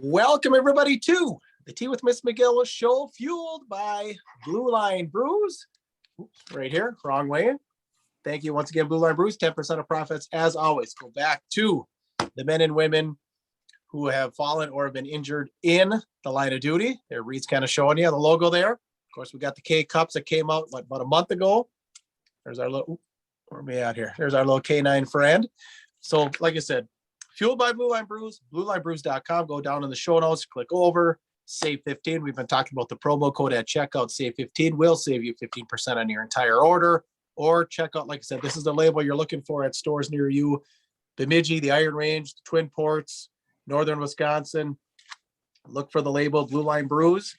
Welcome, everybody, to the Tea with Ms McGill Show, fueled by Blue Line Brews. Oops, right here, wrong way. Thank you once again, Blue Line Brews. 10% of profits, as always, go back to the men and women who have fallen or have been injured in the line of duty. There, Reed's kind of showing you the logo there. Of course, we got the K cups that came out about a month ago. There's our little, where are we at here? There's our little K9 friend. So, like I said, fueled by Blue Line Brews, bluelinebrews.com. Go down in the show notes, click over, save 15. We've been talking about the promo code at checkout. Save 15 will save you 15% on your entire order. Or check out, like I said, this is the label you're looking for at stores near you. Bemidji, the Iron Range, the Twin Ports, Northern Wisconsin. Look for the label Blue Line Brews.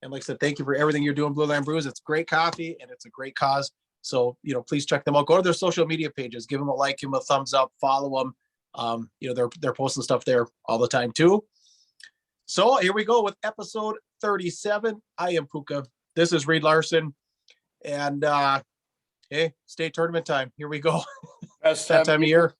And like I said, thank you for everything you're doing, Blue Line Brews. It's great coffee and it's a great cause. So, please check them out. Go to their social media pages. Give them a like, give them a thumbs up, follow them. They're posting stuff there all the time too. So here we go with episode 37. I am Puka. This is Reed Larson. And hey, state tournament time. Here we go. Best time of year.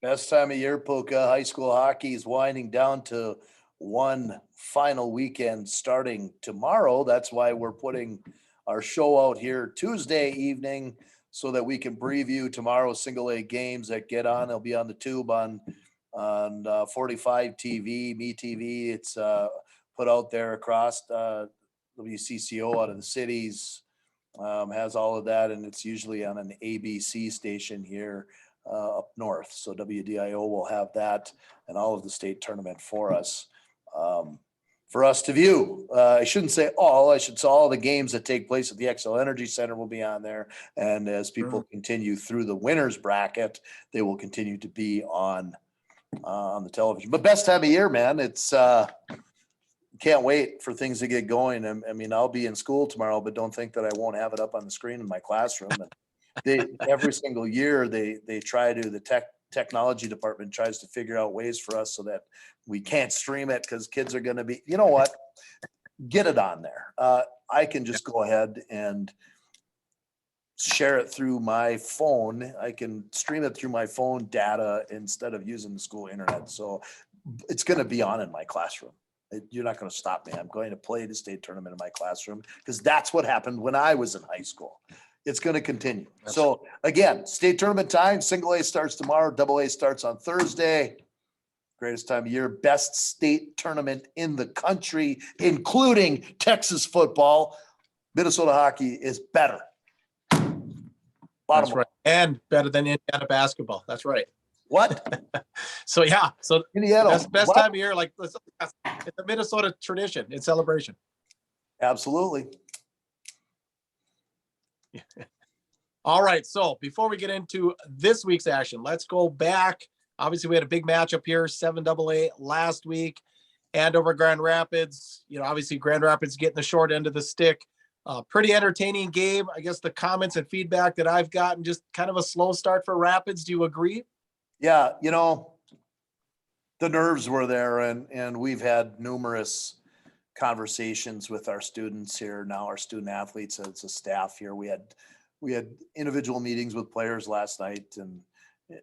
Best time of year, Puka. High school hockey is winding down to one final weekend starting tomorrow. That's why we're putting our show out here Tuesday evening so that we can preview tomorrow's single A games that get on. They'll be on the tube on 45 TV, Me TV. It's put out there across WCCO out of the cities. Has all of that, and it's usually on an ABC station here up north. So WDIO will have that and all of the state tournament for us to view. I shouldn't say all. I should say all the games that take place at the XL Energy Center will be on there. And as people continue through the winners bracket, they will continue to be on the television. But best time of year, man. It's can't wait for things to get going. I mean, I'll be in school tomorrow, but don't think that I won't have it up on the screen in my classroom. And every single year they try to, the technology department tries to figure out ways for us so that we can't stream it because kids are going to be, you know what, get it on there. I can just go ahead and share it through my phone. I can stream it through my phone data instead of using the school internet. So it's going to be on in my classroom. You're not going to stop me. I'm going to play the state tournament in my classroom because that's what happened when I was in high school. It's going to continue. So again, state tournament time, single A starts tomorrow. Double A starts on Thursday. Greatest time of year, best state tournament in the country, including Texas football. Minnesota hockey is better. That's right. And better than Indiana basketball. That's right. What? So yeah. So Indiana, best time of year, like it's a Minnesota tradition. It's celebration. Absolutely. All right. So before we get into this week's action, let's go back. Obviously, we had a big matchup here, 7AA last week, Andover Grand Rapids. Obviously Grand Rapids getting the short end of the stick. Pretty entertaining game. I guess the comments and feedback that I've gotten, just kind of a slow start for Rapids. Do you agree? Yeah. The nerves were there, and we've had numerous conversations with our students here now, our student athletes as a staff here. We had individual meetings with players last night and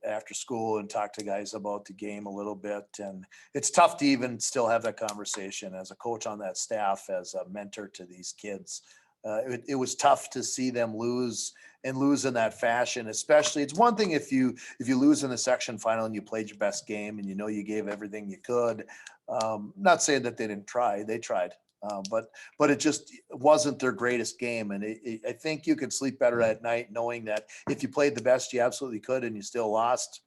after school and talked to guys about the game a little bit. And it's tough to even still have that conversation as a coach on that staff, as a mentor to these kids. It was tough to see them lose in that fashion. Especially, it's one thing if you lose in the section final and you played your best game and you gave everything you could. Not saying that they didn't try, they tried, but it just wasn't their greatest game. And I think you could sleep better at night knowing that if you played the best you absolutely could and you still lost,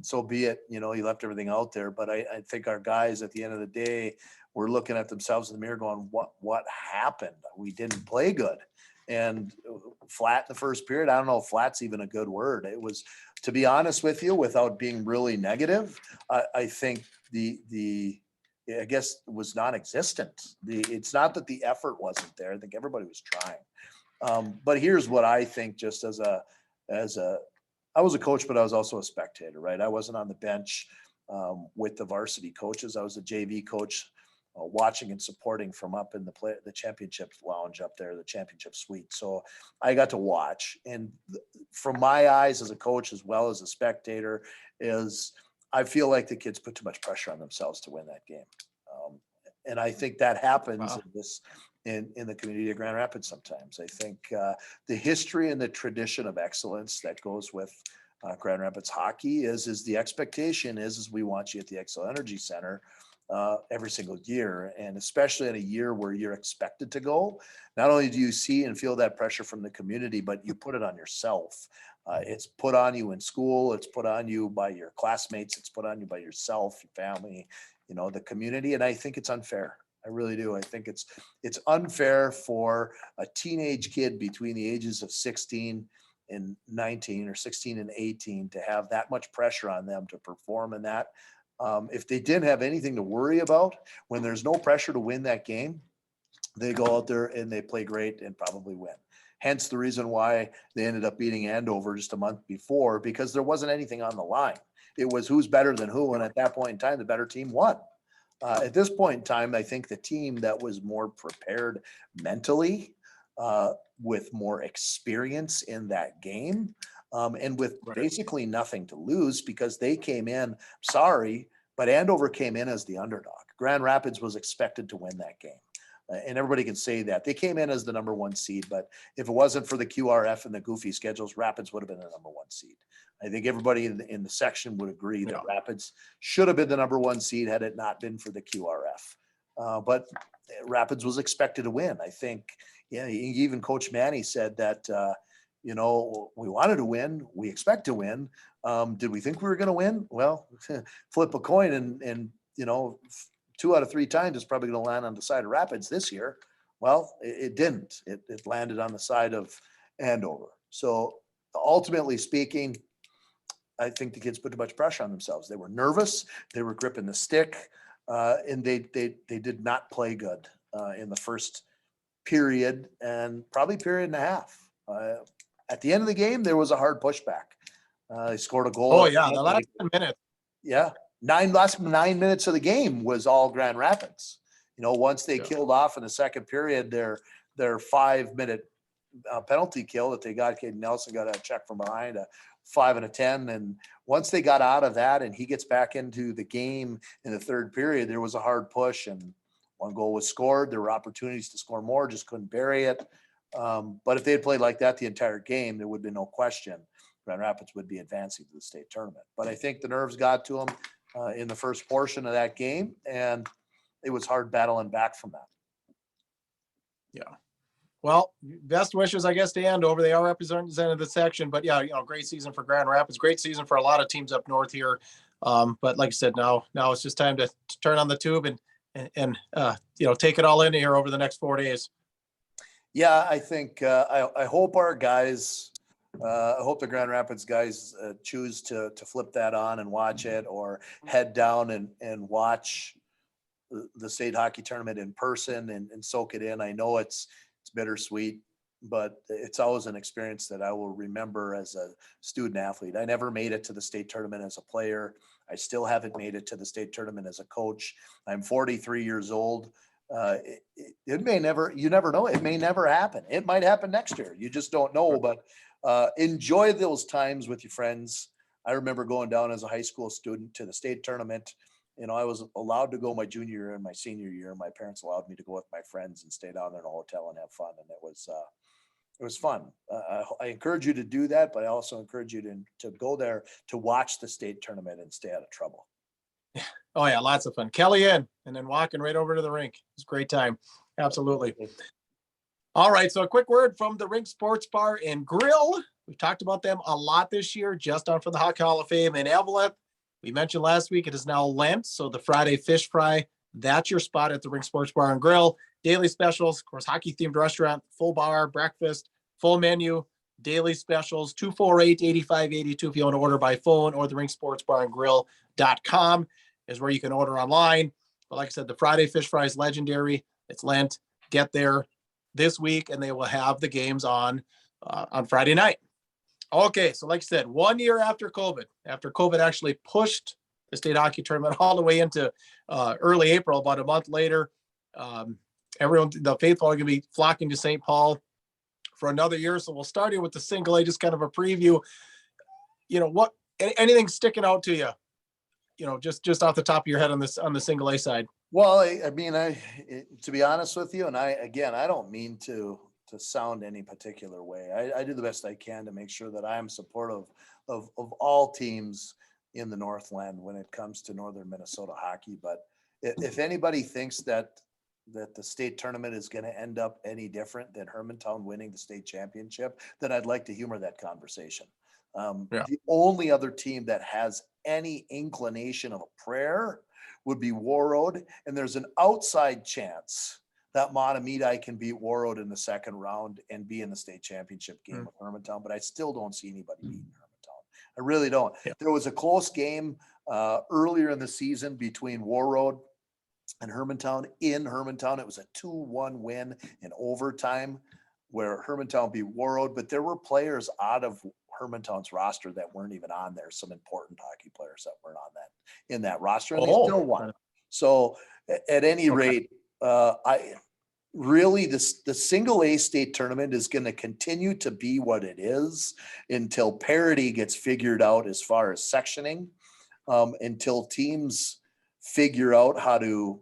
so be it. You left everything out there. But I think our guys at the end of the day were looking at themselves in the mirror going, what happened? We didn't play good. And flat in the first period, I don't know if flat's even a good word. It was, to be honest with you, without being really negative, I think I guess it was non-existent. It's not that the effort wasn't there. I think everybody was trying. But here's what I think, just as I was a coach, but I was also a spectator, right? I wasn't on the bench with the varsity coaches. I was a JV coach, watching and supporting from up in the championship lounge up there, the championship suite. So I got to watch. And from my eyes as a coach, as well as a spectator, is I feel like the kids put too much pressure on themselves to win that game. And I think that happens Wow. in this, in the community of Grand Rapids sometimes. I think the history and the tradition of excellence that goes with Grand Rapids hockey is the expectation is we want you at the Xcel Energy Center every single year. And especially in a year where you're expected to go, not only do you see and feel that pressure from the community, but you put it on yourself. It's put on you in school. It's put on you by your classmates. It's put on you by yourself, your family, you know, the community. And I think it's unfair. I really do. I think it's unfair for a teenage kid between the ages of 16 and 19 or 16 and 18 to have that much pressure on them to perform in that. If they didn't have anything to worry about, when there's no pressure to win that game, they go out there and they play great and probably win. Hence the reason why they ended up beating Andover just a month before, because there wasn't anything on the line. It was who's better than who. And at that point in time, the better team won. At this point in time, I think the team that was more prepared mentally, with more experience in that game, and with basically nothing to lose, because they came in, sorry, but Andover came in as the underdog. Grand Rapids was expected to win that game. And everybody can say that. They came in as the number 1 seed, but if it wasn't for the QRF and the goofy schedules, Rapids would have been the number 1 seed. I think everybody in the section would agree that Rapids should have been the number 1 seed had it not been for the QRF. But Rapids was expected to win. I think, yeah, even Coach Manny said that, you know, we wanted to win. We expect to win. Did we think we were going to win? Well, flip a coin and, you know, 2 out of 3 times it's probably going to land on the side of Rapids this year. Well, it didn't. It landed on the side of Andover. So ultimately speaking, I think the kids put too much pressure on themselves. They were nervous. They were gripping the stick, and they did not play good in the first period and probably period and a half. At the end of the game, there was a hard pushback. They scored a goal. Oh yeah, the last 10 minutes. Yeah, last 9 minutes of the game was all Grand Rapids. You know, once they killed off in the second period, their 5-minute penalty kill that they got, Caden Nelson got a check from behind, a 5 and a 10. And once they got out of that and he gets back into the game in the third period, there was a hard push and 1 goal was scored. There were opportunities to score more, just couldn't bury it. But if they had played like that the entire game, there would be no question Grand Rapids would be advancing to the state tournament. But I think the nerves got to them in the first portion of that game, and it was hard battling back from that. Yeah. Well, best wishes, I guess, to Andover. They are representing the section, but yeah, you know, great season for Grand Rapids. Great season for a lot of teams up north here. But like I said, now it's just time to turn on the tube and you know, take it all in here over the next 4 days. Yeah, I think I hope our guys, I hope the Grand Rapids guys choose to flip that on and watch it, or head down and watch the state hockey tournament in person and soak it in. I know it's bittersweet, but it's always an experience that I will remember as a student athlete. I never made it to the state tournament as a player. I still haven't made it to the state tournament as a coach. I'm 43 years old. It may never, you never know. It may never happen. It might happen next year. You just don't know, but enjoy those times with your friends. I remember going down as a high school student to the state tournament. You know, I was allowed to go my junior year and my senior year. My parents allowed me to go with my friends and stay down there in a hotel and have fun. And it was fun. I encourage you to do that, but I also encourage you to go there to watch the state tournament and stay out of trouble. Oh yeah, lots of fun. Kelly in and then walking right over to the rink. It's a great time. Absolutely. All right. So a quick word from the Rink Sports Bar and Grill. We've talked about them a lot this year, just on for the Hockey Hall of Fame in Evelyn. We mentioned last week, it is now Lent. So the Friday fish fry, that's your spot at the Rink Sports Bar and Grill. Daily specials, of course, hockey themed restaurant, full bar, breakfast, full menu, daily specials, 248-8582 if you want to order by phone, or the rinksportsbarandgrill.com is where you can order online. But like I said, the Friday fish fry is legendary. It's Lent. Get there this week, and they will have the games on Friday night. Okay, so like I said, 1 year after COVID actually pushed the state hockey tournament all the way into early April, about a month later. Everyone, the faithful, are going to be flocking to St. Paul for another year. So we'll start here with the single A, just kind of a preview. You know, anything sticking out to you? You know, just off the top of your head on the single A side. Well, to be honest with you, and I don't mean to sound any particular way. I do the best I can to make sure that I am supportive of all teams in the Northland when it comes to Northern Minnesota hockey. But if anybody thinks that the state tournament is going to end up any different than Hermantown winning the state championship, then I'd like to humor that conversation. Yeah. The only other team that has any inclination of a prayer would be Warroad, and there's an outside chance that Matamidi can beat Warroad in the second round and be in the state championship game with Hermantown, but I still don't see anybody beating Hermantown. I really don't. Yeah. There was a close game earlier in the season between Warroad and Hermantown in Hermantown. It was a 2-1 win in overtime where Hermantown beat Warroad, but there were players out of Hermantown's roster that weren't even on there. Some important hockey players that weren't on that in that roster, and they still won. So at any rate, I really the single A state tournament is going to continue to be what it is until parity gets figured out as far as sectioning, until teams figure out how to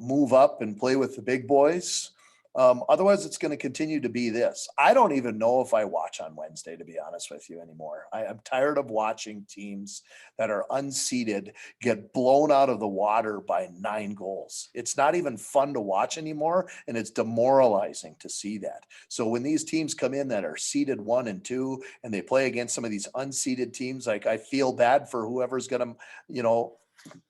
move up and play with the big boys. Otherwise, it's going to continue to be this. I don't even know if I watch on Wednesday, to be honest with you, anymore. I'm tired of watching teams that are unseeded get blown out of the water by 9 goals. It's not even fun to watch anymore, and it's demoralizing to see that. So when these teams come in that are seeded 1 and 2, and they play against some of these unseeded teams, like I feel bad for whoever's going to,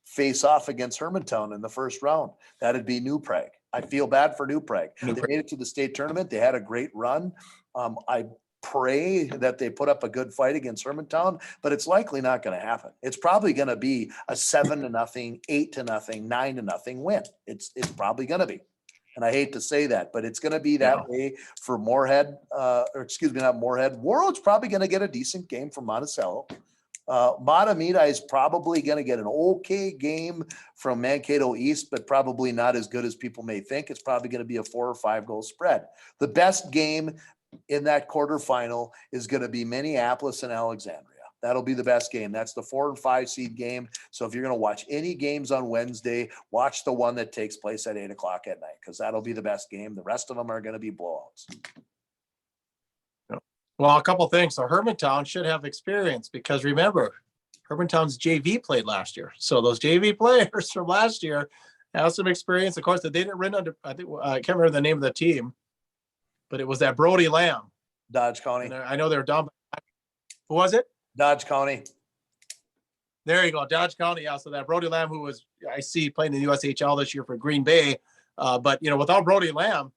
face off against Hermantown in the first round. That'd be New Prague. I feel bad for New Prague. They made it to the state tournament. They had a great run. I pray that they put up a good fight against Hermantown, but it's likely not going to happen. It's probably going to be a 7-0, 8-0, 9-0 win. It's probably going to be. And I hate to say that, but it's going to be that way for Moorhead, not Moorhead. Warroad's probably going to get a decent game from Monticello. Matamidi is probably going to get an okay game from Mankato East, but probably not as good as people may think. It's probably going to be a 4 or 5 goal spread. The best game in that quarterfinal is going to be Minneapolis and Alexandria. That'll be the best game. That's the 4 and 5 seed game. So if you're going to watch any games on Wednesday, watch the one that takes place at 8:00 at night, because that'll be the best game. The rest of them are going to be blowouts. Well, a couple things. So Hermantown should have experience because remember, Hermantown's JV played last year. So those JV players from last year have some experience. Of course, they didn't run under, I can't remember the name of the team, but it was that Brody Lamb. Dodge County. And I know they're done. Who was it? Dodge County. There you go. Dodge County. Yeah. So that Brody Lamb, who was, I see playing in the USHL this year for Green Bay. But, without Brody Lamb,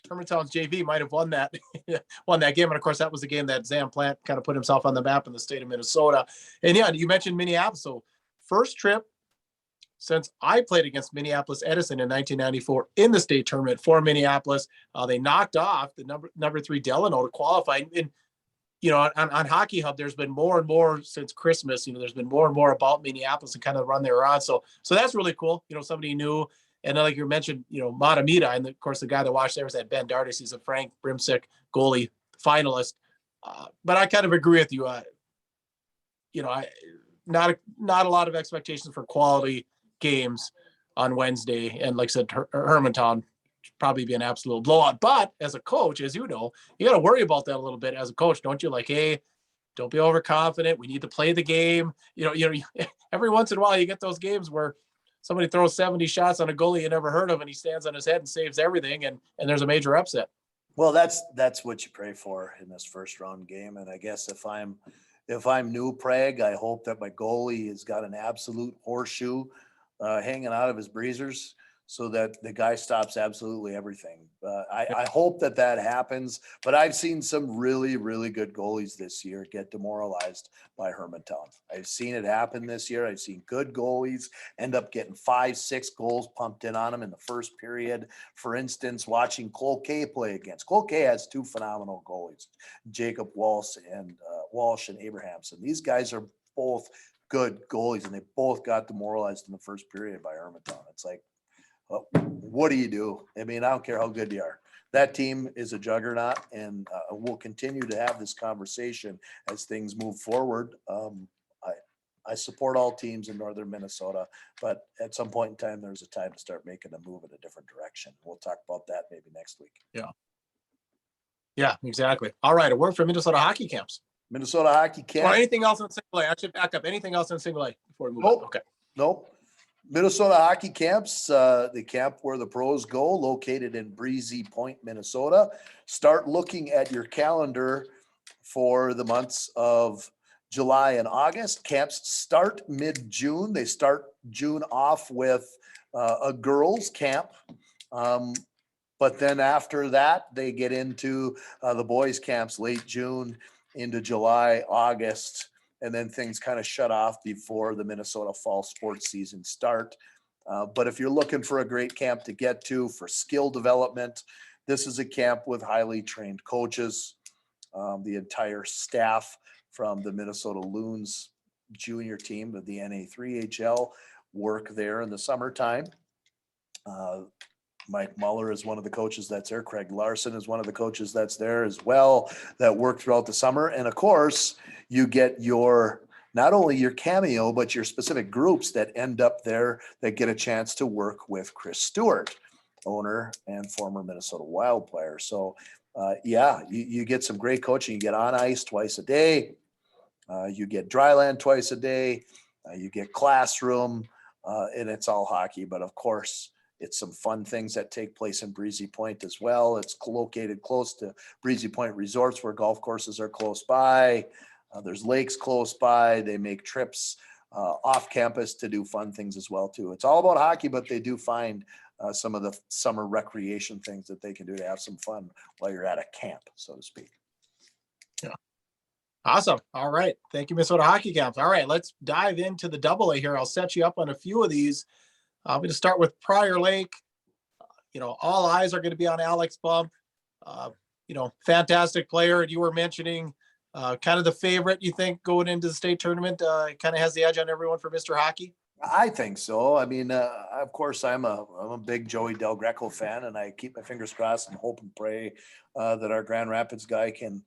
Hermantown's JV might have won that game. And of course, that was the game that Zam Plant kind of put himself on the map in the state of Minnesota. And yeah, you mentioned Minneapolis. So first trip since I played against Minneapolis Edison in 1994 in the state tournament for Minneapolis. They knocked off the number 3 Delano to qualify. And, on Hockey Hub, there's been more and more since Christmas. There's been more and more about Minneapolis and kind of run their on. So that's really cool. Somebody new. And then, like you mentioned, Matamidi, and of course, the guy that watched there was that Ben Dardis. He's a Frank Brimsick goalie finalist. But I kind of agree with you. Not a lot of expectations for quality games on Wednesday. And like I said, Hermantown probably be an absolute blowout. But as a coach, as you know, you got to worry about that a little bit as a coach, don't you? Like, hey, don't be overconfident. We need to play the game. Every once in a while, you get those games where somebody throws 70 shots on a goalie you never heard of, and he stands on his head and saves everything, and there's a major upset. Well, that's what you pray for in this first round game. And I guess if I'm New Prague, I hope that my goalie has got an absolute horseshoe hanging out of his breezers, so that the guy stops absolutely everything. I hope that happens, but I've seen some really, really good goalies this year get demoralized by Hermantown. I've seen it happen this year. I've seen good goalies end up getting 5-6 goals pumped in on them in the first period. For instance, watching Cloquet play against. Cloquet has 2 phenomenal goalies, Jacob Walsh and Abrahamson. These guys are both good goalies, and they both got demoralized in the first period by Hermantown. It's like, well, what do you do? I mean, I don't care how good you are. That team is a juggernaut, and we'll continue to have this conversation as things move forward. I support all teams in northern Minnesota, but at some point in time, there's a time to start making a move in a different direction. We'll talk about that maybe next week. Yeah, exactly. All right. A word for Minnesota hockey camps. Minnesota hockey Or camp. anything else in single A? I should back up. Anything else in single A before we move Nope. on? Okay. Nope. Minnesota hockey camps, the camp where the pros go, located in Breezy Point, Minnesota. Start looking at your calendar for the months of July and August. Camps start mid-June. They start June off with a girls' camp. But then after that, they get into the boys' camps late June into July, August, and then things kind of shut off before the Minnesota fall sports season start. But if you're looking for a great camp to get to for skill development, this is a camp with highly trained coaches. The entire staff from the Minnesota Loons junior team of the NA3HL work there in the summertime. Mike Muller is one of the coaches that's there. Craig Larson is one of the coaches that's there as well, that work throughout the summer. And of course, you get your, not only your cameo, but your specific groups that end up there that get a chance to work with Chris Stewart, owner and former Minnesota Wild player. So you get some great coaching. You get on ice twice a day. You get dry land twice a day. You get classroom, and it's all hockey. But of course, it's some fun things that take place in Breezy Point as well. It's located close to Breezy Point Resorts, where golf courses are close by. There's lakes close by. They make trips off campus to do fun things as well too. It's all about hockey, but they do find some of the summer recreation things that they can do to have some fun while you're at a camp, so to speak. Yeah. Awesome. All right. Thank you, Minnesota hockey camps. All right. Let's dive into the double A here. I'll set you up on a few of these. I'm going to start with Prior Lake. All eyes are going to be on Alex Bump. Fantastic player. You were mentioning kind of the favorite, you think, going into the state tournament, kind of has the edge on everyone for Mr. Hockey? I think so. I mean, of course, I'm a big Joey Del Greco fan, and I keep my fingers crossed and hope and pray that our Grand Rapids guy can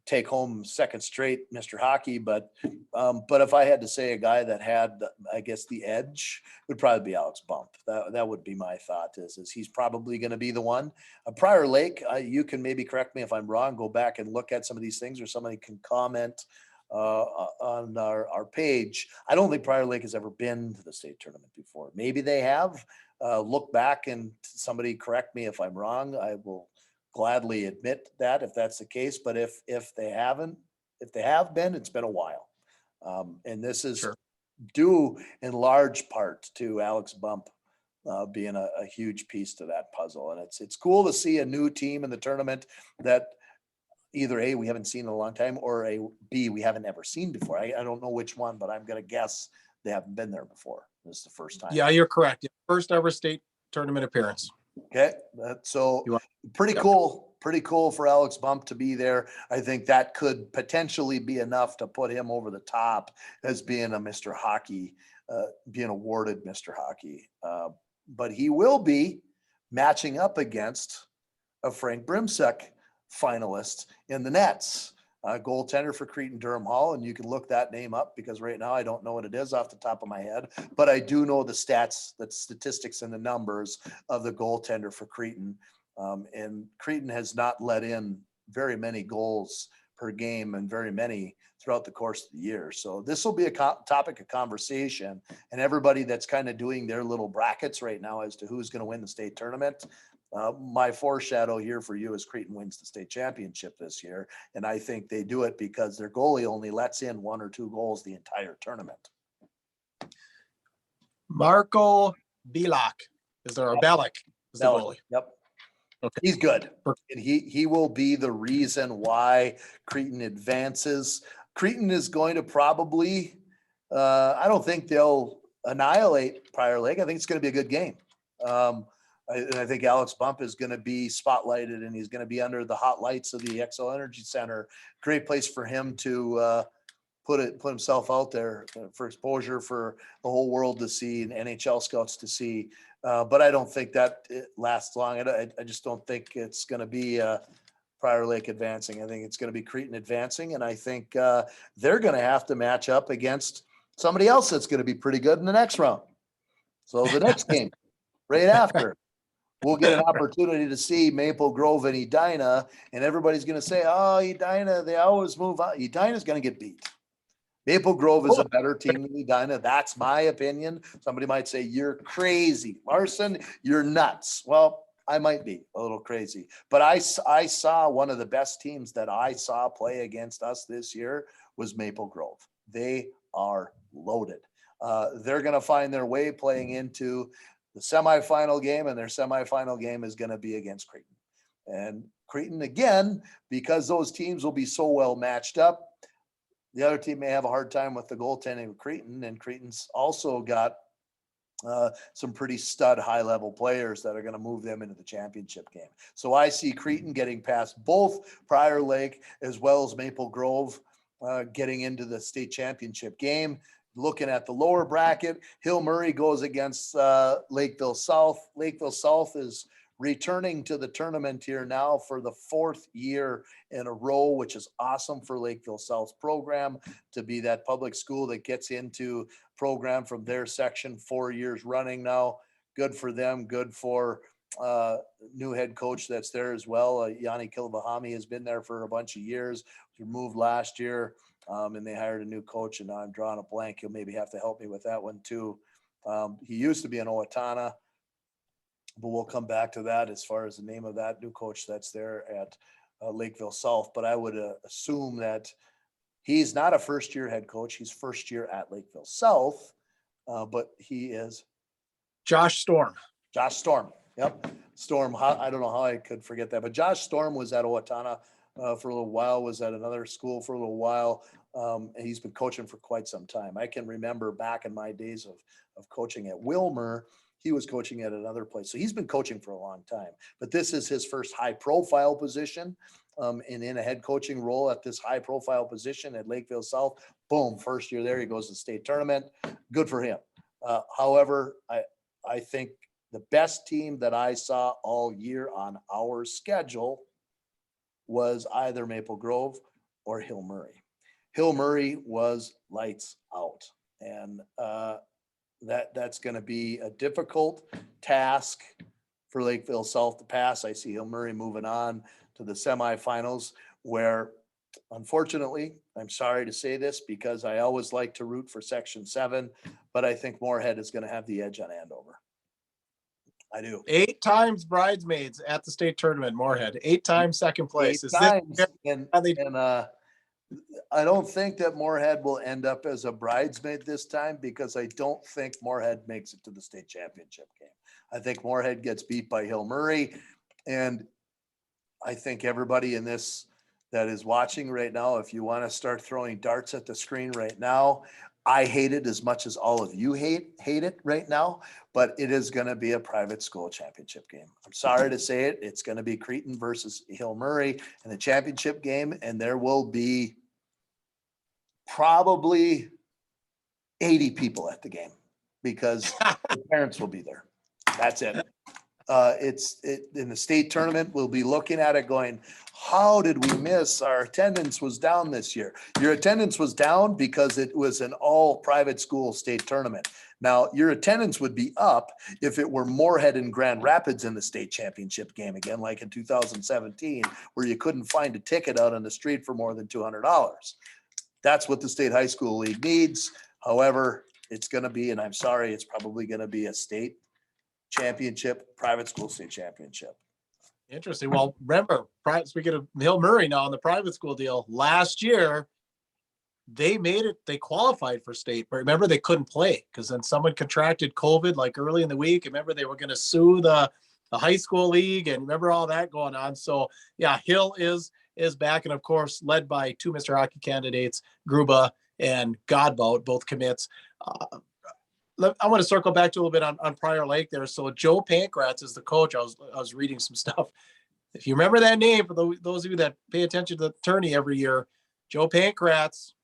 take home second straight Mr. Hockey. But if I had to say a guy that had, I guess, the edge, would probably be Alex Bump. That would be my thought. Is he's probably going to be the one. Prior Lake, you can maybe correct me if I'm wrong. Go back and look at some of these things, or somebody can comment on our page. I don't think Prior Lake has ever been to the state tournament before. Maybe they have. Look back and somebody correct me if I'm wrong. I will gladly admit that if that's the case. But if they have been, it's been a while. And this is due in large part to Alex Bump being a huge piece to that puzzle. And it's cool to see a new team in the tournament that either A, we haven't seen in a long time, or B, we haven't ever seen before. I don't know which one, but I'm going to guess they haven't been there before. This is the first time. Yeah, you're correct. First ever state tournament appearance. Okay. So pretty cool. Pretty cool for Alex Bump to be there. I think that could potentially be enough to put him over the top as being a Mr. Hockey, being awarded Mr. Hockey. But he will be matching up against a Frank Brimsek finalist in the Nets, goaltender for Cretin Durham Hall. And you can look that name up, because right now I don't know what it is off the top of my head, but I do know the statistics and the numbers of the goaltender for Cretin. And Cretin has not let in very many goals per game, and very many throughout the course of the year. So this will be a topic of conversation, and everybody that's kind of doing their little brackets right now as to who's going to win the state tournament. My foreshadow here for you is Cretin wins the state championship this year. And I think they do it because their goalie only lets in 1 or 2 goals the entire tournament. Marco Belak. Is there a Belak? Is the goalie? Yep. Okay. He's good. And he will be the reason why Cretin advances. Cretin is going to probably, I don't think they'll annihilate Prior Lake. I think it's going to be a good game. I think Alex Bump is going to be spotlighted, and he's going to be under the hot lights of the XL Energy Center. Great place for him to put himself out there for exposure for the whole world to see, and NHL scouts to see. But I don't think that it lasts long. I just don't think it's going to be Prior Lake advancing. I think it's going to be Cretin advancing, and I think they're going to have to match up against somebody else that's going to be pretty good in the next round. So the next game, right after, we'll get an opportunity to see Maple Grove and Edina, and everybody's going to say, oh, Edina, they always move on. Edina's going to get beat. Maple Grove is a better team than Edina. That's my opinion. Somebody might say, you're crazy. Larson, you're nuts. Well, I might be a little crazy, but I saw one of the best teams that I saw play against us this year was Maple Grove. They are loaded. They're going to find their way playing into the semifinal game, and their semifinal game is going to be against Creighton. And Creighton, again, because those teams will be so well matched up, the other team may have a hard time with the goaltending of Creighton, and Creighton's also got some pretty stud high-level players that are going to move them into the championship game. So I see Creighton getting past both Prior Lake as well as Maple Grove getting into the state championship game. Looking at the lower bracket, Hill Murray goes against Lakeville South. Lakeville South is returning to the tournament here now for the 4th year in a row, which is awesome for Lakeville South's program to be that public school that gets into program from their section 4 years running now. Good for them. Good for new head coach that's there as well. Yanni Kilbahami has been there for a bunch of years. He moved last year. And they hired a new coach, and now I'm drawing a blank. He'll maybe have to help me with that one too. He used to be in Owatonna, but we'll come back to that as far as the name of that new coach that's there at Lakeville South. But I would assume that he's not a first-year head coach. He's first year at Lakeville South, but he is Josh Storm. Josh Storm. Yep. Storm. I don't know how I could forget that, but Josh Storm was at Owatonna for a little while, was at another school for a little while. And he's been coaching for quite some time. I can remember back in my days of coaching at Wilmer, he was coaching at another place. So he's been coaching for a long time, but this is his first high profile position and in a head coaching role at this high profile position at Lakeville South. Boom. First year there, he goes to the state tournament. Good for him. However, I think the best team that I saw all year on our schedule was either Maple Grove or Hill Murray. Hill Murray was lights out, and that's going to be a difficult task for Lakeville South to pass. I see Hill Murray moving on to the semifinals, where unfortunately, I'm sorry to say this because I always like to root for Section 7, but I think Moorhead is going to have the edge on Andover. I do. 8 times bridesmaids at the state tournament, Moorhead. 8 times second place. 8 times. And I don't think that Moorhead will end up as a bridesmaid this time because I don't think Moorhead makes it to the state championship game. I think Moorhead gets beat by Hill Murray. And I think everybody in this that is watching right now, if you want to start throwing darts at the screen right now, I hate it as much as all of you hate it right now, but it is going to be a private school championship game. I'm sorry to say it. It's going to be Creighton versus Hill Murray in the championship game, and there will be probably 80 people at the game because the parents will be there. That's it. It's in the state tournament. We'll be looking at it going, how did we miss? Our attendance was down this year. Your attendance was down because it was an all private school state tournament. Now your attendance would be up if it were Moorhead and Grand Rapids in the state championship game again, like in 2017, where you couldn't find a ticket out on the street for more than $200. That's what the state high school league needs. However, it's going to be, and I'm sorry, it's probably going to be a state championship, private school state championship. Interesting. Well, remember, speaking of Hill Murray now on the private school deal, last year they made it, they qualified for state, but remember they couldn't play because then someone contracted COVID like early in the week. Remember they were going to sue the high school league, and remember all that going on. So yeah, Hill is back, and of course led by 2 Mr. Hockey candidates, Gruba and Godbout, both commits. I want to circle back to a little bit on Prior Lake there. So Joe Pankratz is the coach. I was reading some stuff. If you remember that name, for those of you that pay attention to the tourney every year, Joe Pankratz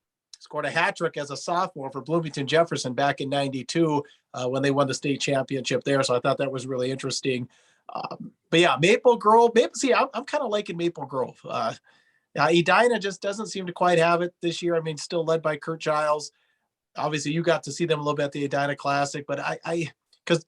scored a hat trick as a sophomore for Bloomington Jefferson back in '92 when they won the state championship there. So I thought that was really interesting. But yeah, Maple Grove. I'm kind of liking Maple Grove. Edina just doesn't seem to quite have it this year. I mean, still led by Kurt Giles. obviously you got to see them a little bit at the Edina Classic, but because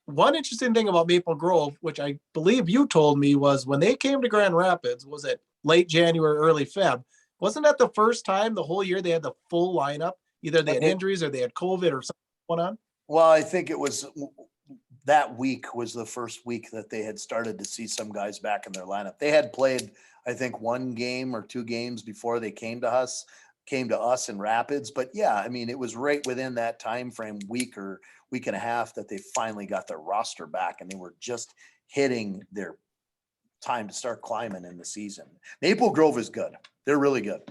one interesting thing about Maple Grove, which I believe you told me, was when they came to Grand Rapids, was it late January, early Feb? Wasn't that the first time the whole year they had the full lineup? Either they had injuries or they had COVID or something going on. Well, I think it was that week was the first week that they had started to see some guys back in their lineup. They had played, I think, 1 game or 2 games before they came to us in Rapids. But yeah, I mean, it was right within that time frame, week or week and a half, that they finally got their roster back, and they were just hitting their time to start climbing in the season. Maple Grove is good. They're really good.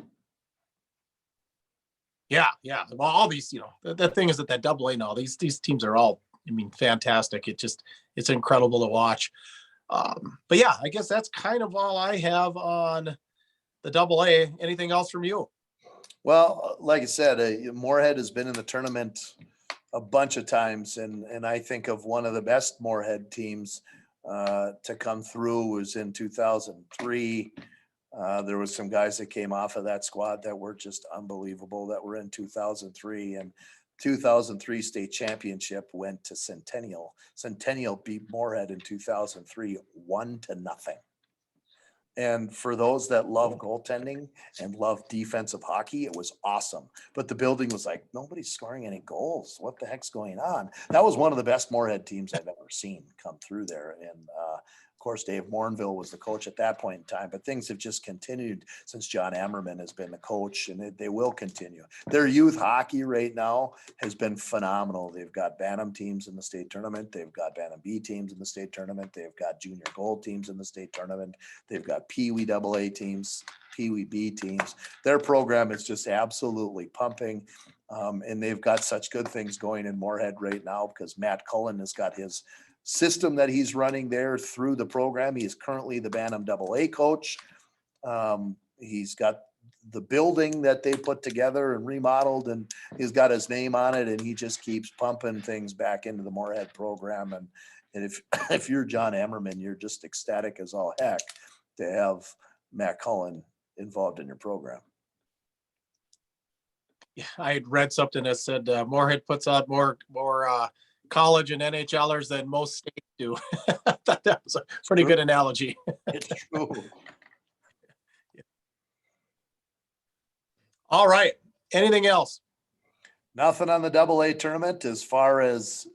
Yeah. Well, all these, the thing is that AA now, these teams are all, fantastic. It's incredible to watch. But yeah, I guess that's kind of all I have on the AA. Anything else from you? Well, like I said, Moorhead has been in the tournament a bunch of times, and I think of one of the best Moorhead teams to come through was in 2003. There was some guys that came off of that squad that were just unbelievable that were in 2003, and 2003 state championship went to Centennial. Centennial beat Moorhead in 2003, 1-0. And for those that love goaltending and love defensive hockey, it was awesome. But the building was like, nobody's scoring any goals. What the heck's going on? That was one of the best Moorhead teams I've ever seen come through there. And of course, Dave Morinville was the coach at that point in time. But things have just continued since John Ammerman has been the coach, and they will continue. Their youth hockey right now has been phenomenal. They've got Bantam teams in the state tournament. They've got Bantam B teams in the state tournament. They've got junior gold teams in the state tournament. They've got Pee Wee AA teams, Pee Wee B teams. Their program is just absolutely pumping. And they've got such good things going in Moorhead right now because Matt Cullen has got his system that he's running there through the program. He is currently the Bantam AA coach. He's got the building that they put together and remodeled, and he's got his name on it, and he just keeps pumping things back into the Moorhead program. And if you're John Ammerman, you're just ecstatic as all heck to have Matt Cullen involved in your program. Yeah, I had read something that said Moorhead puts out more college and NHLers than most states do. I thought that was a pretty good analogy. It's true. All right. Anything else? Nothing on the AA tournament as far as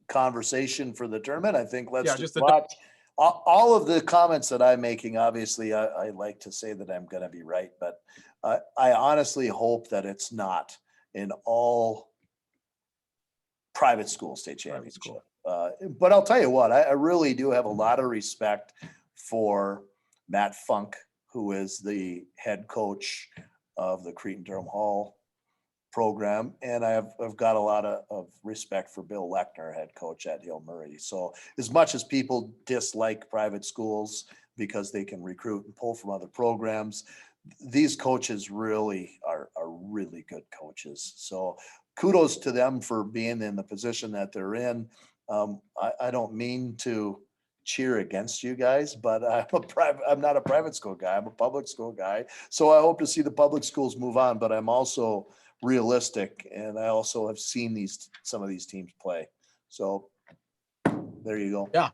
conversation for the tournament. I think let's just watch all of the comments that I'm making. Obviously, I like to say that I'm going to be right, but I honestly hope that it's not in all private school state championship. But I'll tell you what, I really do have a lot of respect for Matt Funk, who is the head coach of the Cretin-Durham Hall program. And I've got a lot of respect for Bill Lechner, head coach at Hill Murray. So as much as people dislike private schools because they can recruit and pull from other programs, these coaches really are really good coaches. So kudos to them for being in the position that they're in. I don't mean to cheer against you guys, but I'm not a private school guy. I'm a public school guy. So I hope to see the public schools move on, but I'm also realistic, and I also have seen some of these teams play. So there you go. Yeah.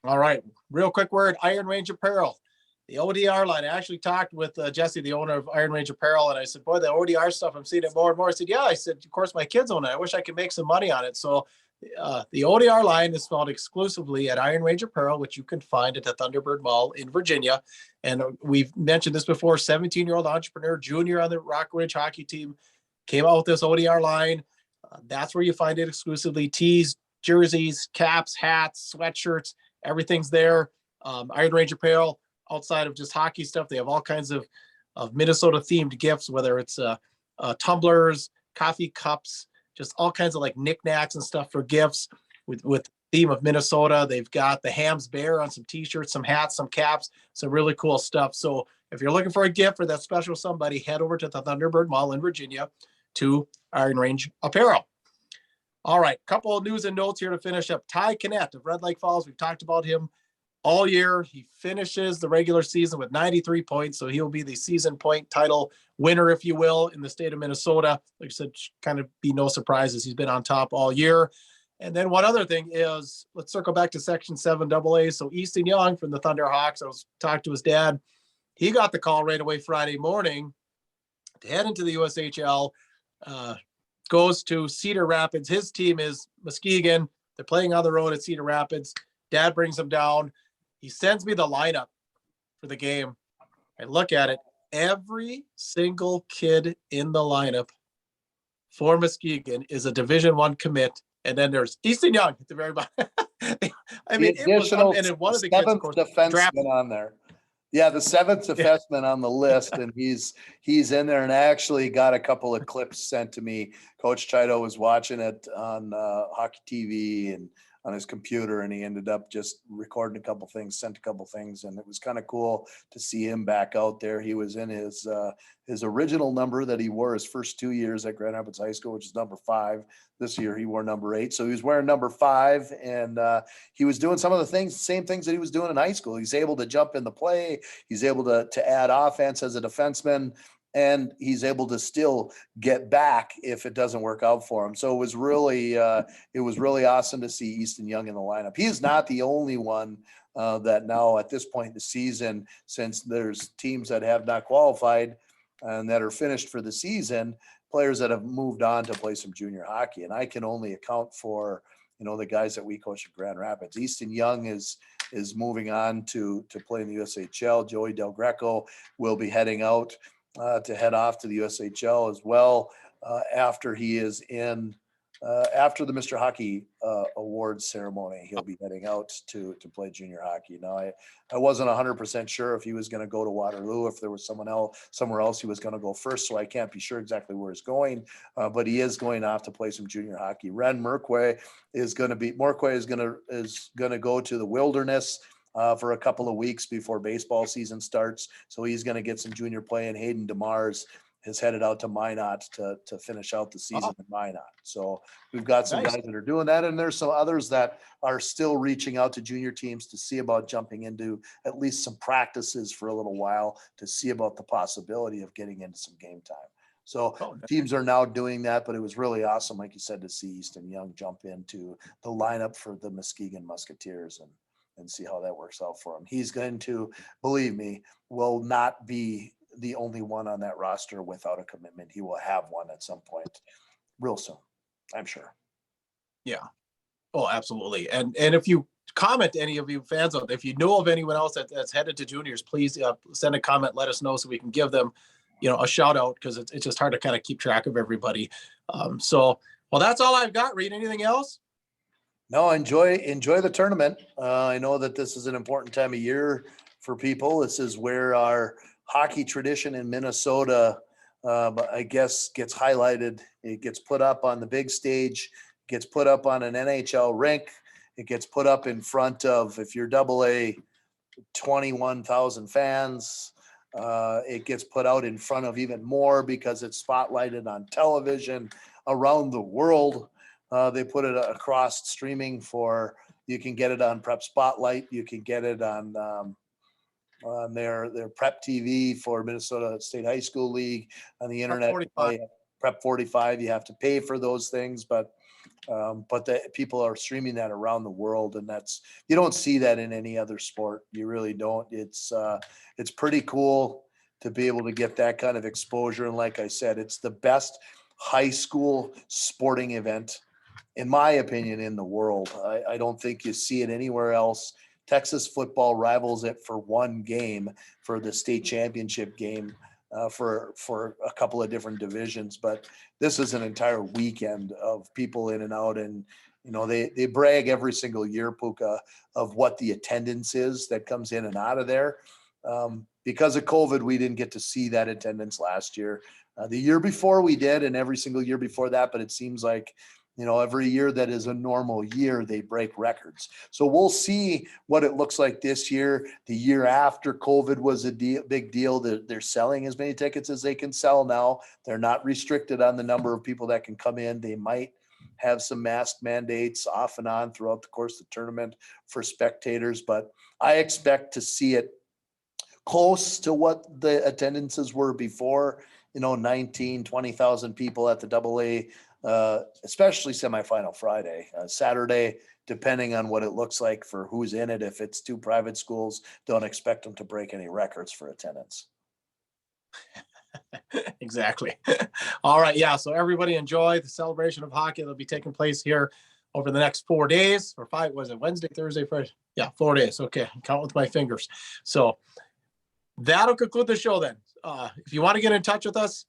All right. Real quick word, Iron Range Apparel. The ODR line. I actually talked with Jesse, the owner of Iron Range Apparel, and I said, boy, the ODR stuff, I'm seeing it more and more. I said, yeah. I said, of course, my kids own it. I wish I could make some money on it. So the ODR line is found exclusively at Iron Range Apparel, which you can find at the Thunderbird Mall in Virginia. And we've mentioned this before, 17-year-old entrepreneur, junior on the Rock Ridge hockey team, came out with this ODR line. That's where you find it exclusively. Tees, jerseys, caps, hats, sweatshirts, everything's there. Iron Range Apparel, outside of just hockey stuff, they have all kinds of Minnesota themed gifts, whether it's tumblers, coffee cups, just all kinds of like knickknacks and stuff for gifts with theme of Minnesota. They've got the Hams Bear on some t-shirts, some hats, some caps, some really cool stuff. So if you're looking for a gift for that special somebody, head over to the Thunderbird Mall in Virginia to Iron Range Apparel. All right, couple of news and notes here to finish up. Ty Kinnett of Red Lake Falls, we've talked about him all year. He finishes the regular season with 93 points, so he'll be the season point title winner, if you will, in the state of Minnesota. Like I said, kind of be no surprises. He's been on top all year. And then one other thing is, let's circle back to Section 7 AA. So Easton Young from the Thunder Hawks, I was talking to his dad. He got the call right away Friday morning to head into the USHL, goes to Cedar Rapids. His team is Muskegon. They're playing on the road at Cedar Rapids. Dad brings him down. He sends me the lineup for the game. I look at it. Every single kid in the lineup for Muskegon is a Division I commit. And then there's Easton Young at the very bottom. I mean, it was, and then one of the kids, of course, drafted on there. Yeah, the seventh defenseman on the list, and he's in there. And I actually got a couple of clips sent to me. Coach Chido was watching it on Hockey TV and on his computer, and he ended up just recording a couple things, sent a couple things, and it was kind of cool to see him back out there. He was in his original number that he wore his first 2 years at Grand Rapids High School, which is number 5. This year he wore number 8, so he was wearing number 5, and he was doing some of the same things that he was doing in high school. He's able to jump in the play. He's able to add offense as a defenseman, and he's able to still get back if it doesn't work out for him. So it was really awesome to see Easton Young in the lineup. He is not the only one that now at this point in the season, since there's teams that have not qualified and that are finished for the season, players that have moved on to play some junior hockey. And I can only account for, the guys that we coach at Grand Rapids. Easton Young is moving on to play in the USHL. Joey Del Greco will be heading out to head off to the USHL as well after he is in after the Mr. Hockey awards ceremony. He'll be heading out to play junior hockey. Now, I wasn't 100% sure if he was going to go to Waterloo, if there was somewhere else he was going to go first, so I can't be sure exactly where he's going, but he is going off to play some junior hockey. Ren Merkwe is going to go to the Wilderness for a couple of weeks before baseball season starts. So he's going to get some junior play, and Hayden DeMars is headed out to Minot to finish out the season in Minot. So we've got some guys that are doing that, and there's some others that are still reaching out to junior teams to see about jumping into at least some practices for a little while to see about the possibility of getting into some game time. So teams are now doing that, but it was really awesome, like you said, to see Easton Young jump into the lineup for the Muskegon Musketeers and see how that works out for him. He's going to, believe me, will not be the only one on that roster without a commitment. He will have one at some point real soon, I'm sure. Yeah. Oh, absolutely. And if you comment, any of you fans out there, if you know of anyone else that's headed to juniors, please send a comment, let us know so we can give them, a shout out, because it's just hard to kind of keep track of everybody. Well, that's all I've got. Reed, anything else? No, enjoy the tournament. I know that this is an important time of year for people. This is where our hockey tradition in Minnesota, I guess, gets highlighted. It gets put up on the big stage, gets put up on an NHL rink. It gets put up in front of, if you're AA, 21,000 fans. It gets put out in front of even more because it's spotlighted on television around the world. They put it across streaming you can get it on Prep Spotlight. You can get it on their Prep TV for Minnesota State High School League on the internet. Prep 45. You have to pay for those things, but the people are streaming that around the world, and you don't see that in any other sport. You really don't. It's pretty cool to be able to get that kind of exposure. And like I said, it's the best high school sporting event, in my opinion, in the world. I don't think you see it anywhere else. Texas football rivals it for one game, for the state championship game, for a couple of different divisions. But this is an entire weekend of people in and out. And, they brag every single year, Puka, of what the attendance is that comes in and out of there. Because of COVID, we didn't get to see that attendance last year. The year before we did, and every single year before that, but it seems like, every year that is a normal year, they break records. So we'll see what it looks like this year. The year after COVID was a big deal. They're selling as many tickets as they can sell now. They're not restricted on the number of people that can come in. They might have some mask mandates off and on throughout the course of the tournament for spectators, but I expect to see it close to what the attendances were before, 19, 20,000 people at the AA, especially semifinal Friday. Saturday, depending on what it looks like for who's in it. If it's two private schools, don't expect them to break any records for attendance. Exactly. All right. Yeah. So everybody enjoy the celebration of hockey that'll be taking place here over the next 4 days or 5. Was it Wednesday, Thursday, Friday? Yeah, 4 days. Okay. Count with my fingers. So that'll conclude the show then. If you want to get in touch with us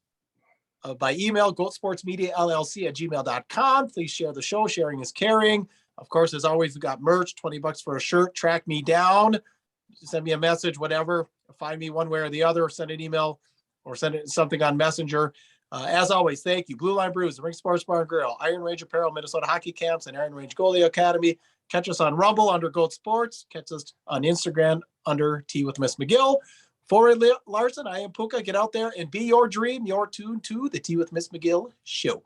by email, goatsportsmediallc@gmail.com. Please share the show. Sharing is caring. Of course, as always, we've got merch, $20 for a shirt. Track me down. Send me a message, whatever. Find me one way or the other. Send an email or send it something on Messenger. As always, thank you. Blue Line Brews, the Ring Sports Bar and Grill, Iron Range Apparel, Minnesota Hockey Camps, and Iron Range Goalie Academy. Catch us on Rumble under Goat Sports. Catch us on Instagram under Tea with Ms McGill. For Larson, I am Puka. Get out there and be your dream, your tune to the Tea with Ms McGill show.